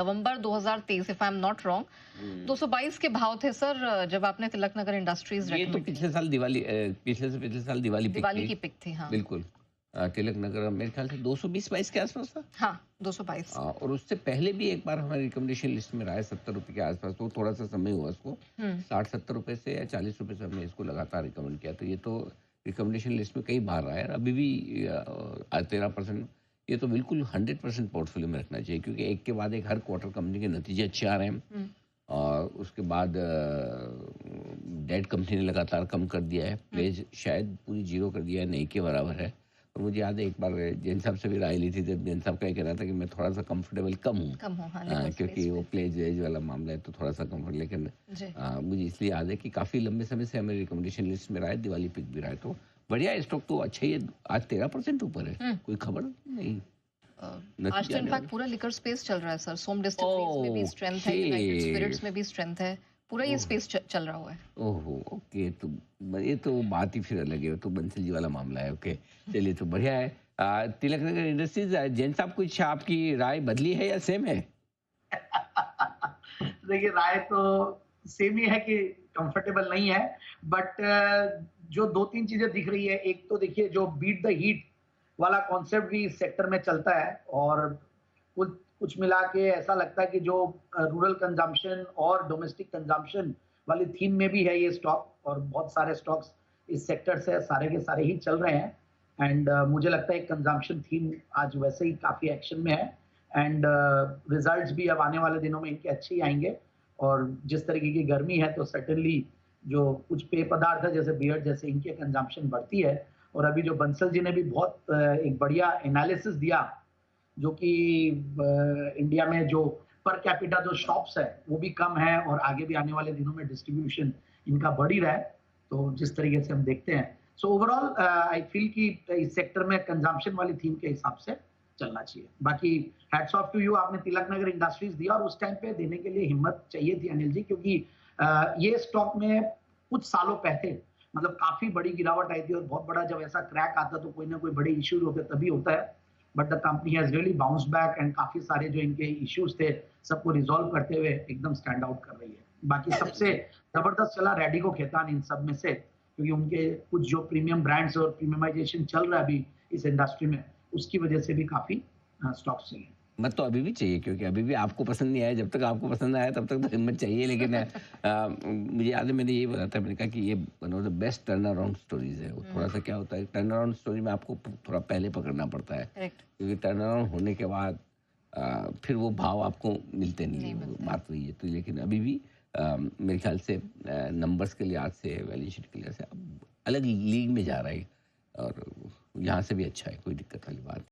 November 2023 if I am not wrong 222 के भाव थे सर, जब आपने तिलक नगर इंडस्ट्रीज ये तो रेकमेंड पिछले साल दिवाली पिछले से पिछले साल दिवाली पिक दिवाली थी। की पिक थी। हाँ बिल्कुल। तिलक नगर मेरे ख्याल से 220-22 के आसपास था। हाँ 222। और उससे पहले भी एक बार हमारी रिकमेंडेशन लिस्ट में रहा है 70 रुपए के आसपास, तो थोड़ा सा समय हुआ उसको। हम्म 60-70 रुपए से या 40 रुपए से हमने इसको लगातार रिकमेंड किया, तो ये तो रिकमेंडेशन लिस्ट में कई बार रहा है। और अभी भी 13%, ये तो बिल्कुल 100% पोर्टफोलियो में रखना चाहिए, क्योंकि एक के बाद एक हर क्वार्टर कंपनी के नतीजे अच्छे आ रहे हैं। हम्म और उसके बाद डेट कंपनी ने लगातार कम कर दिया है, प्लेज शायद पूरी जीरो कर दिया है, नहीं के बराबर है। और मुझे याद है एक बार जैन साहब से भी राय ली थी, जब जैन साहब का कह रहा था कि मैं थोड़ा सा कंफर्टेबल कम हूँ, कम हो। हाँ लिक्विड क्योंकि स्पेस वो प्लेज वेज वाला मामला है, तो थोड़ा सा कंफर्ट। लेकिन जी। मुझे इसलिए याद है कि काफ़ी लंबे समय से हमें रिकमेंडेशन लिस्ट में रहा है, दिवाली पिक भी रहा है, तो बढ़िया है स्टॉक, तो अच्छा ही है। आज 13% ऊपर है, कोई खबर नहीं। आज तो इनफैक्ट पूरा लिकर स्पेस चल रहा है सर। सोम डिस्टिलरीज में भी स्ट्रेंथ है, यूनाइटेड स्पिरिट्स में भी स्ट्रेंथ है, पूरा ये स्पेस चल रहा हुआ है। ओहो, ओके, तो ये तो बात ही फिर अलग है, तो बंसल जी वाला मामला है। ओके, चलिए, तो बढ़िया है। तिलक नगर इंडस्ट्रीज, जैन साहब, कुछ आपकी राय बदली है या सेम है? देखिए, राय तो सेम ही है कि कंफर्टेबल नहीं है, बट जो 2-3 चीजें दिख रही है। एक तो देखिए, जो बीट द हीट वाला कॉन्सेप्ट भी इस सेक्टर में चलता है, और कुछ कुछ मिला के ऐसा लगता है कि जो रूरल कंजम्पशन और डोमेस्टिक कंजम्पशन वाली थीम में भी है ये स्टॉक, और बहुत सारे स्टॉक्स इस सेक्टर से सारे के सारे ही चल रहे हैं। एंड मुझे लगता है कंजम्पशन थीम आज वैसे ही काफ़ी एक्शन में है, एंड रिजल्ट्स भी अब आने वाले दिनों में इनके अच्छे ही आएंगे। और जिस तरीके की गर्मी है, तो सर्टेनली जो कुछ पेय पदार्थ है जैसे बियर जैसे, इनके कंजम्पशन बढ़ती है। और अभी जो बंसल जी ने भी बहुत एक बढ़िया एनालिसिस दिया, जो कि इंडिया में जो पर कैपिटा जो शॉप्स है वो भी कम है, और आगे भी आने वाले दिनों में डिस्ट्रीब्यूशन इनका बढ़ ही रहा है, तो जिस तरीके से हम देखते हैं। सो ओवरऑल आई फील कि इस सेक्टर में कंजम्पशन वाली थीम के हिसाब से चलना चाहिए। बाकी हैट्स ऑफ टू यू, आपने तिलक नगर इंडस्ट्रीज दिया, और उस टाइम पे देने के लिए हिम्मत चाहिए थी अनिल जी, क्योंकि ये स्टॉक में कुछ सालों पहले मतलब काफी बड़ी गिरावट आई थी, और बहुत बड़ा जब ऐसा क्रैक आता तो कोई ना कोई बड़े इश्यूज होते तभी होता है। But the company has really bounce back, and काफी सारे जो इनके इश्यूज थे सबको रिजॉल्व करते हुए एकदम स्टैंड आउट कर रही है। बाकी सबसे जबरदस्त चला रेडिको खेतान इन सब में से, क्योंकि उनके कुछ जो प्रीमियम ब्रांड्स और प्रीमियमाइजेशन चल रहा है अभी इस इंडस्ट्री में, उसकी वजह से भी काफी स्टॉक्स चाहिए। मत तो अभी भी चाहिए, क्योंकि अभी भी आपको पसंद नहीं आया। जब तक आपको पसंद आया तब तक तो हिम्मत चाहिए। लेकिन मुझे याद है, मैंने यही बोला था, मैंने कहा कि ये one of the best turn around stories है। वो थोड़ा सा क्या होता है, टर्न अराउंड स्टोरी में आपको थोड़ा पहले पकड़ना पड़ता है, क्योंकि टर्न अराउंड होने के बाद फिर वो भाव आपको मिलते नहीं है, बात वही है। तो लेकिन अभी भी मेरे ख्याल से नंबर्स के लिहाज से, वैल्यूएशन के लिहाज से अब अलग लीग में जा रहा है, और यहाँ से भी अच्छा है, कोई दिक्कत वाली बात